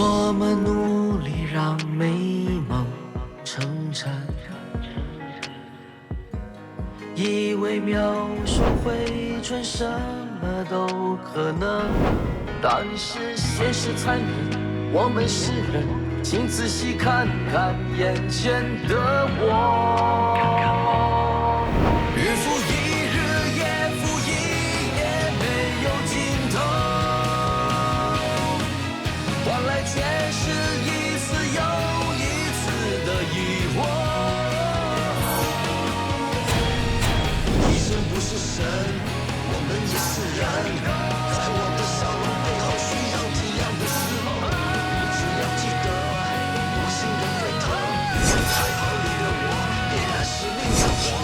我们努力让美梦成真，以为描述回春什么都可能，但是现实残忍，我们是人，请仔细看看眼前的我。日复一日，夜复一夜，没有尽头，换来却是一次又一次的疑惑。医生不是神，我们也是人，在我的笑容背后需要怎样的时候，你只要记得我心的沸腾，害怕离了我，别还是另一我。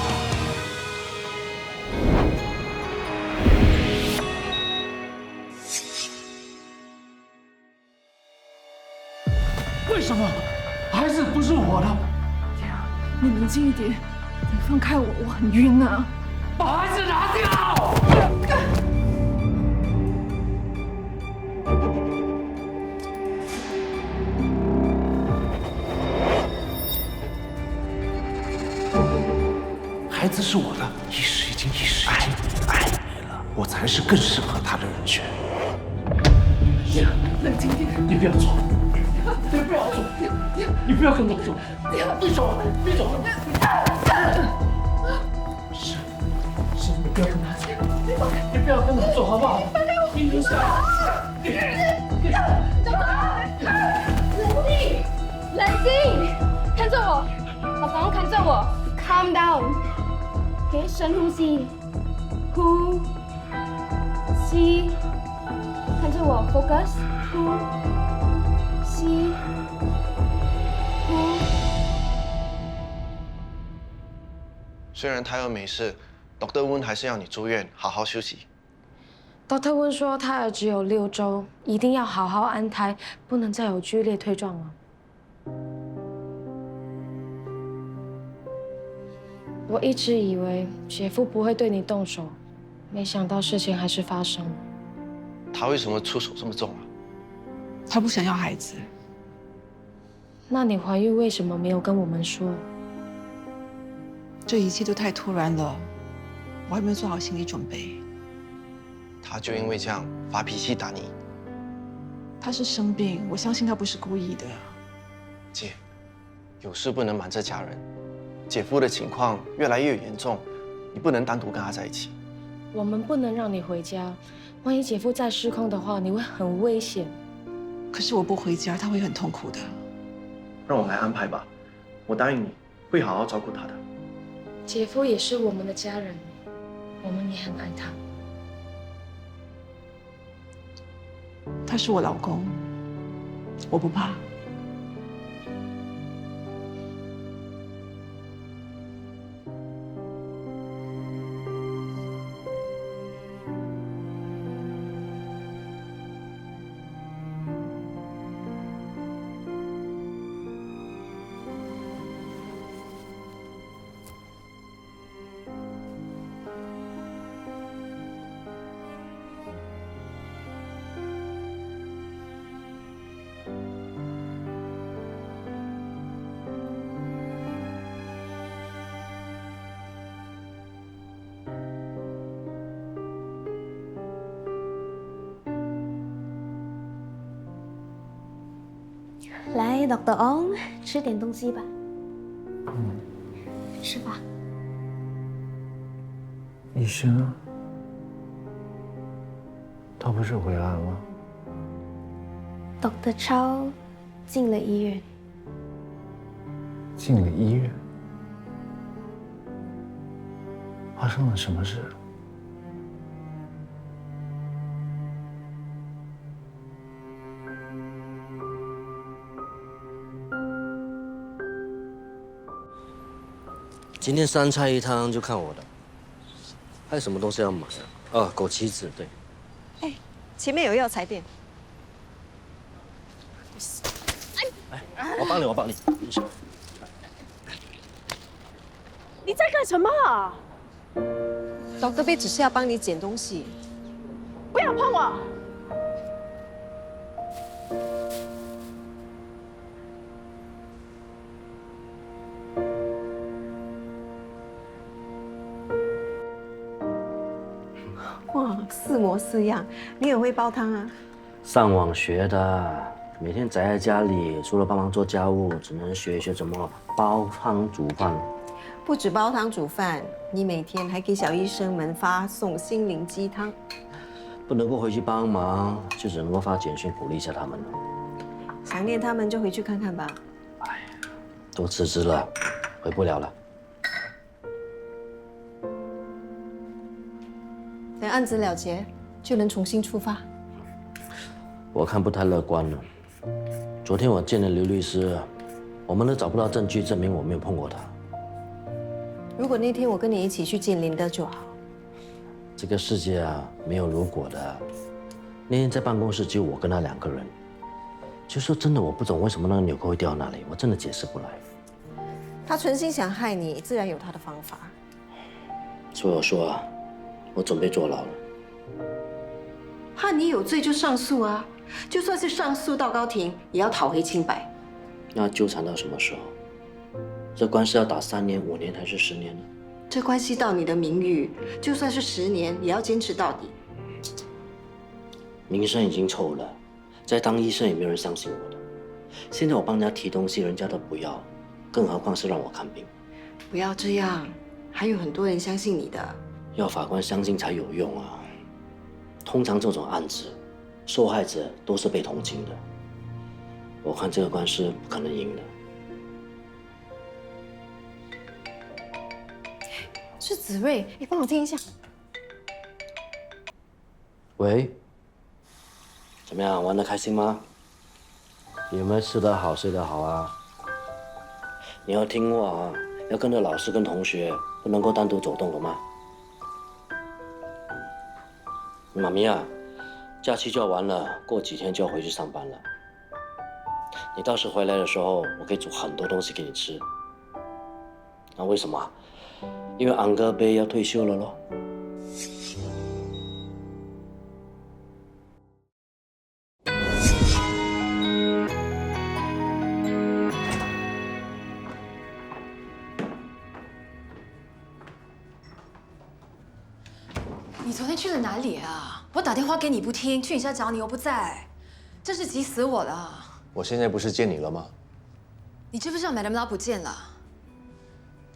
为什么孩子不是我的？你冷静一点，你放开我，我很晕啊！把孩子拿掉！孩子是我的，一时已经爱没了，我才是更适合他的人选。冷静点，你不要走，你不要走，你不要跟我走，你走，你走。是，你不要跟他走，你不要跟他走，好不好？你留下来。冷静，看着我，老公看着我 ，calm down，OK， 深呼吸，呼吸，看着我 ，focus， 呼吸，呼。虽然胎儿没事，Dr. Wen 还是要你住院，好好休息。Dr. Wen 说胎儿只有6周，一定要好好安胎，不能再有剧烈推撞了。我一直以为姐夫不会对你动手，没想到事情还是发生了。他为什么出手这么重啊？他不想要孩子。那你怀孕为什么没有跟我们说？这一切都太突然了，我还没有做好心理准备。他就因为这样发脾气打你？他是生病，我相信他不是故意的。姐，有事不能瞒着家人。姐夫的情况越来越严重，你不能单独跟他在一起。我们不能让你回家，万一姐夫再失控的话，你会很危险。可是我不回家，他会很痛苦的。让我来安排吧，我答应你会好好照顾他的。姐夫也是我们的家人，我们也很爱他。他是我老公，我不怕。来 ，Dr. Ong， 吃点东西吧。吃吧。医生啊，他不是回来了吗？ Dr. 超进了医院。进了医院？发生了什么事？今天3菜1汤就看我的，还有什么东西要买啊？枸杞子，对。哎，前面有药材店。我帮你，我帮你。你在干什么啊？Dr. B 只是要帮你捡东西，不要碰我！似模似样。你也会煲汤啊？上网学的，每天宅在家里，除了帮忙做家务，只能学一学怎么煲汤煮饭。不止煲汤煮饭，你每天还给小医生们发送心灵鸡汤。不能够回去帮忙，就只能够发简讯鼓励一下他们了。想念他们就回去看看吧。都辞职了，回不了了。等案子了结，就能重新出发。我看不太乐观了。昨天我见了刘律师，我们都找不到证据证明我没有碰过他。如果那天我跟你一起去见林德就好。这个世界啊，没有如果的。那天在办公室只有我跟他2个人。就说真的，我不懂为什么那个纽扣会掉到那里，我真的解释不来。他存心想害你，自然有他的方法。所以我说啊，我准备坐牢了。判你有罪就上诉啊，就算是上诉到高庭，也要讨回清白。那纠缠到什么时候？这官司要打3年、5年还是10年呢？这关系到你的名誉，就算是10年，也要坚持到底。名声已经臭了，再当医生也没有人相信我的。现在我帮人家提东西，人家都不要，更何况是让我看病。不要这样，还有很多人相信你的。要法官相信才有用啊。通常这种案子，受害者都是被同情的。我看这个官司不可能赢的。是子睿，你帮我听一下。喂，怎么样？玩得开心吗？有没有吃得好、睡得好啊？你要听话啊，要跟着老师跟同学，不能够单独走动，懂吗？妈咪啊，假期就要完了，过几天就要回去上班了。你到时回来的时候，我可以煮很多东西给你吃。那为什么？因为安哥杯要退休了咯。你昨天去了哪里啊？我打电话给你不听，去你家找你又不在，真是急死我了。我现在不是见你了吗你知不知道 Madam Lau 不见了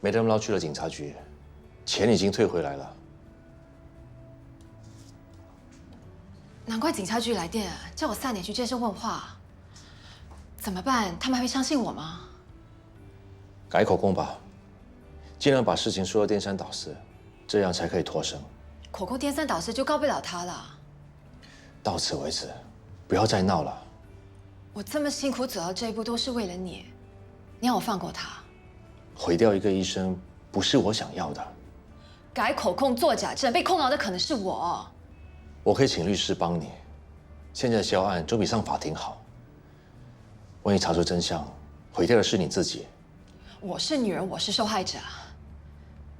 ？Madam Lau 去了警察局，钱已经退回来了。难怪警察局来电叫我3点去健身问话。怎么办？他们还会相信我吗？改口供吧，尽量把事情说得颠三倒四，这样才可以脱身。口供颠三倒四就告不了他了。到此为止，不要再闹了。我这么辛苦走到这一步，都是为了你，你要我放过他？毁掉一个医生，不是我想要的。改口供、作假证，被控饶的可能是我。我可以请律师帮你。现在销案总比上法庭好。万一查出真相，毁掉的是你自己。我是女人，我是受害者。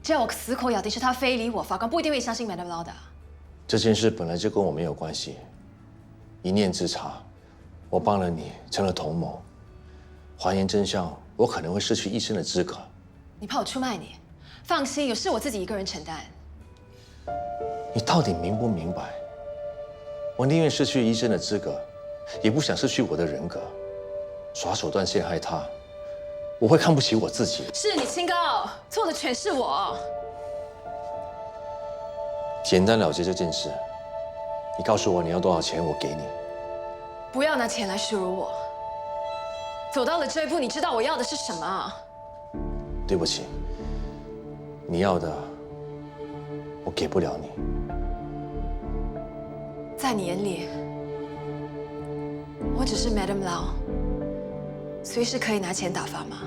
只要我死口咬定是他非礼我，法官不一定会相信 Madam Lau 的。这件事本来就跟我没有关系，一念之差，我帮了你，成了同谋。还原真相，我可能会失去医生的资格。你怕我出卖你？放心，有事我自己一个人承担。你到底明不明白？我宁愿失去医生的资格，也不想失去我的人格。耍手段陷害他，我会看不起我自己。是你清高，错的全是我。简单了结这件事，你告诉我你要多少钱，我给你。不要拿钱来羞辱我。走到了这一步，你知道我要的是什么？对不起，你要的我给不了你。在你眼里，我只是 Madam Lau， 随时可以拿钱打发吗？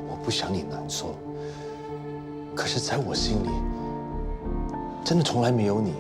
我不想你难受，可是在我心里，真的从来没有你。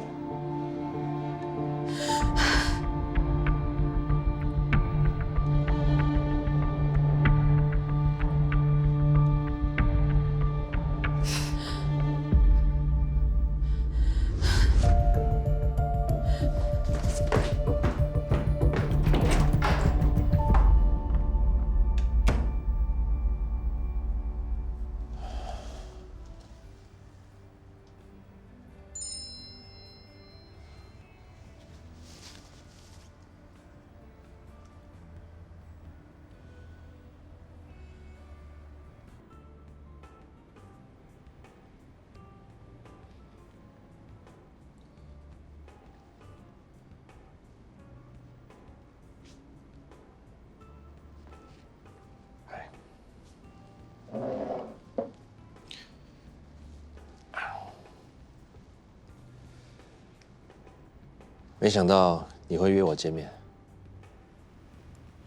没想到你会约我见面。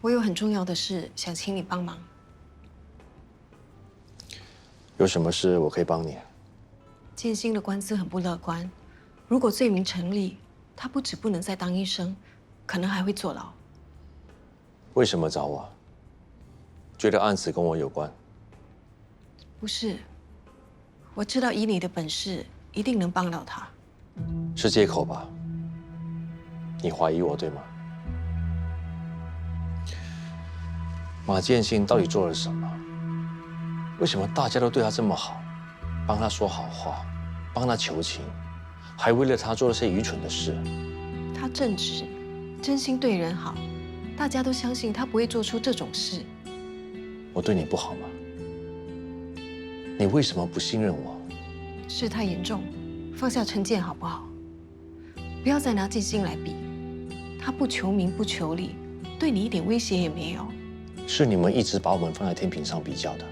我有很重要的事想请你帮忙。有什么事我可以帮你？建新的官司很不乐观，如果罪名成立，他不止不能再当医生，可能还会坐牢。为什么找我？觉得案子跟我有关？不是，我知道以你的本事，一定能帮到他。是借口吧？你怀疑我对吗？马建新到底做了什么？为什么大家都对他这么好，帮他说好话，帮他求情，还为了他做了些愚蠢的事？他正直，真心对人好，大家都相信他不会做出这种事。我对你不好吗？你为什么不信任我？事太严重，放下成见好不好？不要再拿建新来比，他不求名不求利，对你一点威胁也没有。是你们一直把我们放在天平上比较的，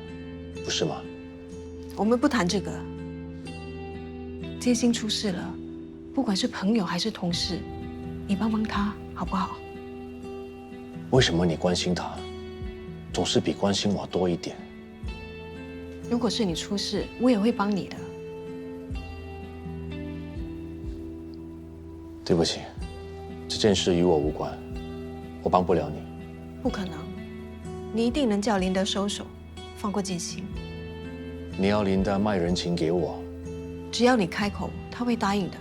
不是吗？我们不谈这个。建新出事了，不管是朋友还是同事，你帮帮他好不好？为什么你关心他，总是比关心我多一点？如果是你出事，我也会帮你的。对不起，这件事与我无关，我帮不了你。不可能，你一定能叫林德收手，放过建新。你要林德卖人情给我，只要你开口，他会答应的，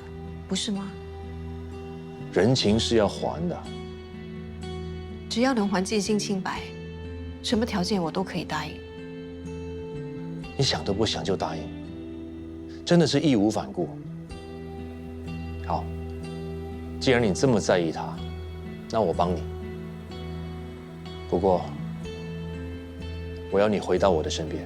不是吗？人情是要还的。只要能还建新清白，什么条件我都可以答应。你想都不想就答应，真的是义无反顾。好，既然你这么在意他，那我帮你。不过，我要你回到我的身边。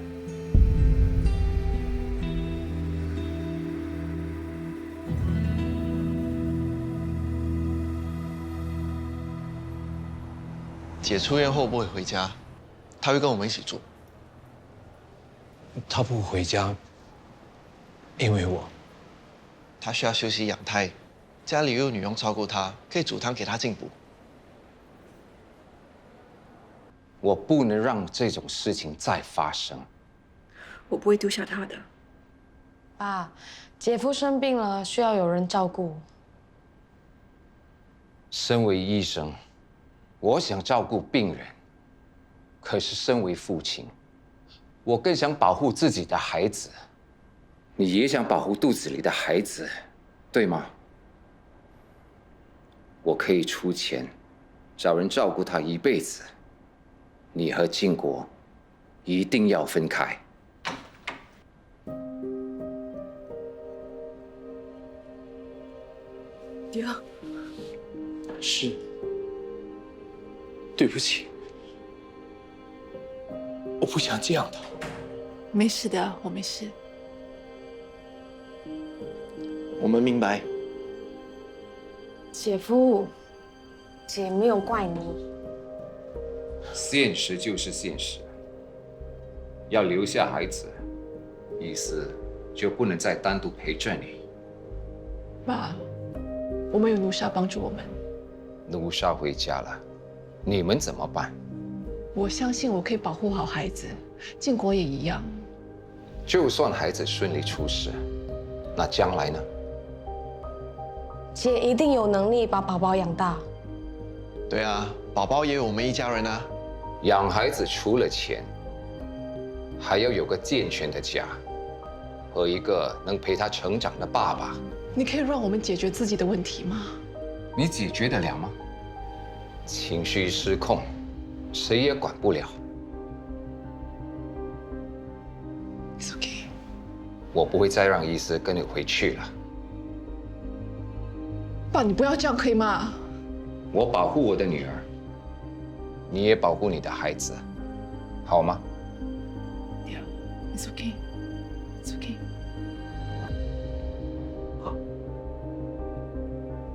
姐出院后不会回家，她会跟我们一起住。他不回家，因为我。她需要休息养胎，家里又有女佣照顾她，可以煮汤给她进补。我不能让这种事情再发生。我不会丢下他的。爸，姐夫生病了，需要有人照顾。身为医生，我想照顾病人，可是身为父亲，我更想保护自己的孩子。你也想保护肚子里的孩子，对吗？我可以出钱，找人照顾他一辈子。你和晋国一定要分开。爹，是，对不起，我不想这样的。没事的，我没事。我们明白。姐夫，姐没有怪你。现实就是现实，要留下孩子，意思就不能再单独陪着你。爸，我们有奴莎帮助我们。奴莎回家了，你们怎么办？我相信我可以保护好孩子，建国也一样。就算孩子顺利出世，那将来呢？姐一定有能力把宝宝养大。对啊，宝宝也有我们一家人啊。养孩子除了钱，还要有个健全的家，和一个能陪他成长的爸爸。你可以让我们解决自己的问题吗？你解决得了吗？情绪失控，谁也管不了。It's okay。我不会再让医师跟你回去了。爸，你不要这样可以吗？我保护我的女儿，你也保护你的孩子，好吗？ Yeah, it's okay. It's okay.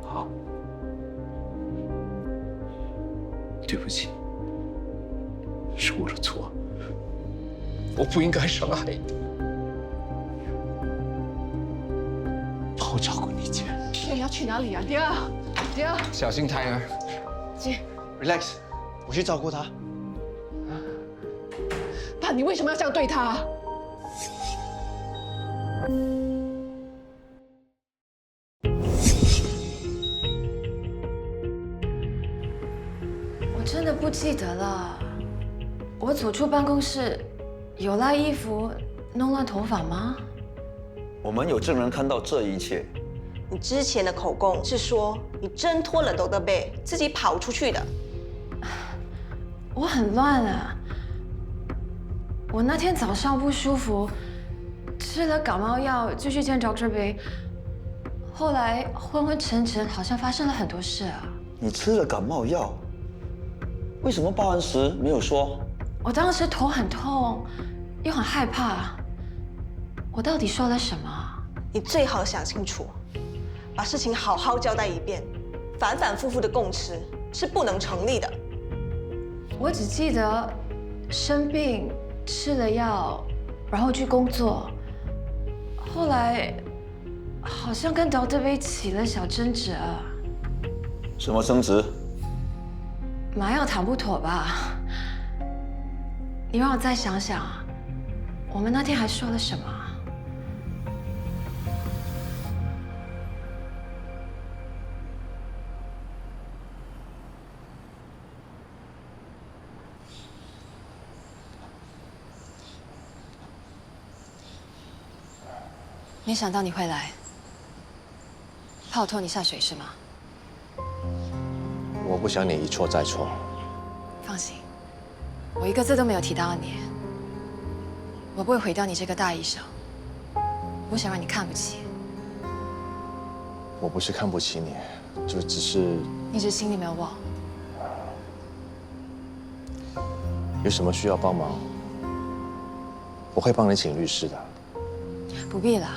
好，对不起，是我的错，我不应该伤害你。好好照顾你姐。爹，你要去哪里啊，爹？姐，小心胎儿。姐， Relax， 我去照顾他。爸，你为什么要这样对他？我真的不记得了。我走出办公室，有拉衣服，弄乱头发吗？我们有证人看到这一切。你之前的口供是说你挣脱了 Dr. Bay， 自己跑出去的。我很乱啊。我那天早上不舒服，吃了感冒药就去见 Dr. Bay， 后来昏昏沉沉，好像发生了很多事啊。你吃了感冒药，为什么报案时没有说？我当时头很痛，又很害怕。我到底说了什么？你最好想清楚，把事情好好交代一遍。反反复复的供词是不能成立的。我只记得生病吃了药，然后去工作。后来好像跟 Dr. Bay 起了小争执啊。什么争执？麻药谈不妥吧？你让我再想想，我们那天还说了什么？没想到你会来，怕我拖你下水是吗？我不想你一错再错。放心，我一个字都没有提到你。我不会毁掉你这个大医生，不想让你看不起。我不是看不起你，就只是你只心里没有我。有什么需要帮忙，我会帮你请律师的。不必了，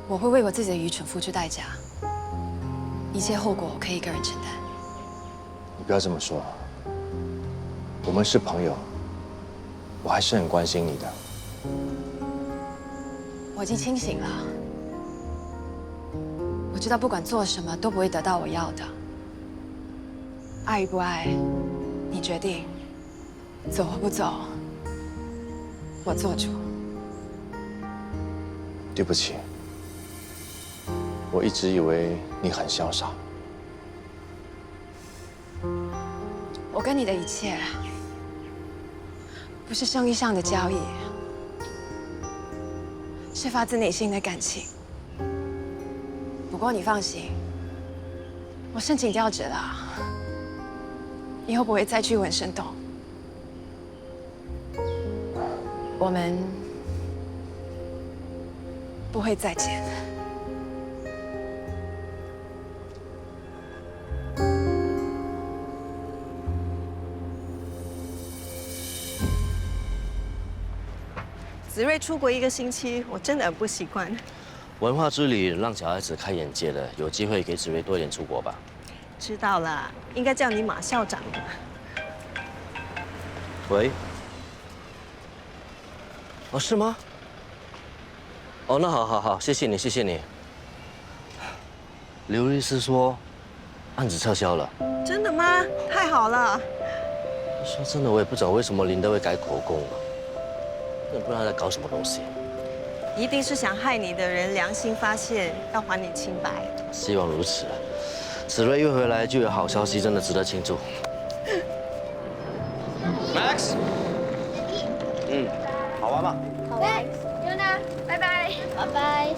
我会为我自己的愚蠢付出代价，一切后果我可以一个人承担。你不要这么说，我们是朋友，我还是很关心你的。我已经清醒了，我知道不管做什么都不会得到我要的。爱与不爱，你决定；走或不走，我做主。对不起，我一直以为你很潇洒。我跟你的一切，不是生意上的交易，是发自内心的感情。不过你放心，我申请调职了，以后不会再去纹身洞。我们不会再见。子睿出国1个星期，我真的很不习惯。文化之旅让小孩子开眼界的，有机会给子睿多一点出国吧。知道了，应该叫你马校长。喂？哦，是吗？哦，那好，谢谢你，谢谢你。刘律师说，案子撤销了。真的吗？太好了。说真的，我也不知道为什么林德会改口供啊，真的不知道他在搞什么东西。一定是想害你的人良心发现，要还你清白。希望如此。子睿一回来就有好消息，真的值得庆祝。Max， 好玩吗？好玩。Yuna， 拜拜。拜拜。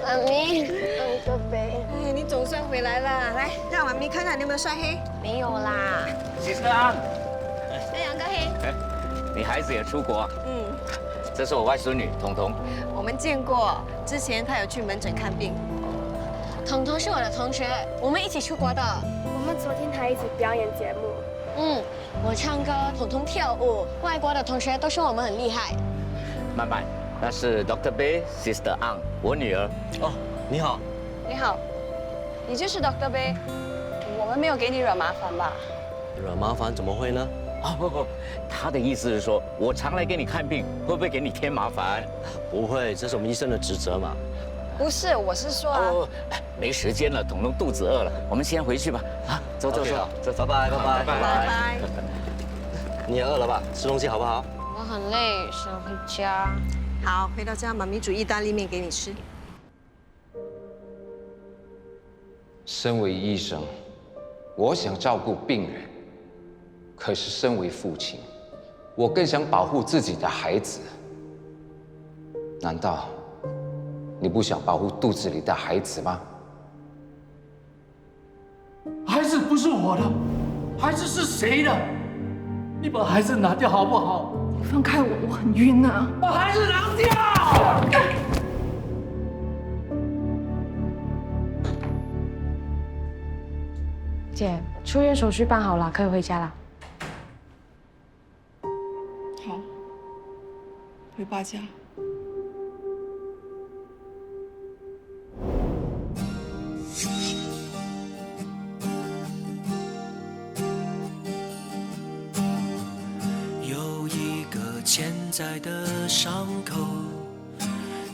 妈咪，Dr. Bay。哎，你总算回来了，来让妈咪看看你有没有晒黑。没有啦。其实啊，那2个黑。你孩子也出国？这是我外孙女彤彤。我们见过，之前她有去门诊看病。彤彤是我的同学，我们一起出国的。我们昨天还一起表演节目。我唱歌，彤彤跳舞，外国的同学都说我们很厉害。慢慢，那是 Dr. Bay Sister Ang， 我女儿。哦，你好。你好，你就是 Dr. Bay， 我们没有给你惹麻烦吧？惹麻烦怎么会呢？哦不，他的意思是说，我常来给你看病，会不会给你添麻烦？不会，这是我们医生的职责嘛。不是，我是说啊，没时间了，彤彤肚子饿了，我们先回去吧。啊，走，走，拜拜，拜拜，拜拜。你也饿了吧？吃东西好不好？我很累，想回家。好，回到家，妈咪煮意大利面给你吃。身为医生，我想照顾病人，可是身为父亲，我更想保护自己的孩子。难道你不想保护肚子里的孩子吗？孩子不是我的，孩子是谁的？你把孩子拿掉好不好？你放开我，我很晕啊！把孩子拿掉！姐，出院手续办好了，可以回家了。好，回爸家。有一个潜在的伤口，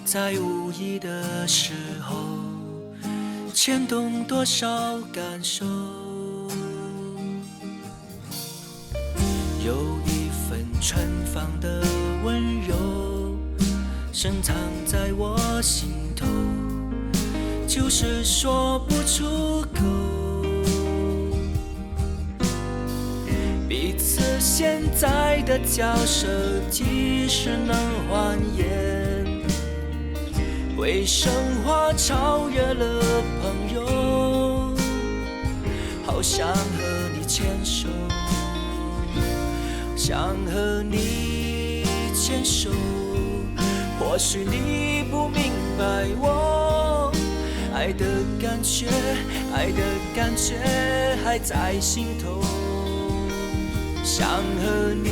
在无意的时候牵动多少感受，有一份春放的温柔深藏在我心头，就是说不出口。彼此现在的角色即使能还原，为生活超越了朋友，好想和你牵手，想和你牵手，或许你不明白我爱的感觉，爱的感觉还在心头，想和你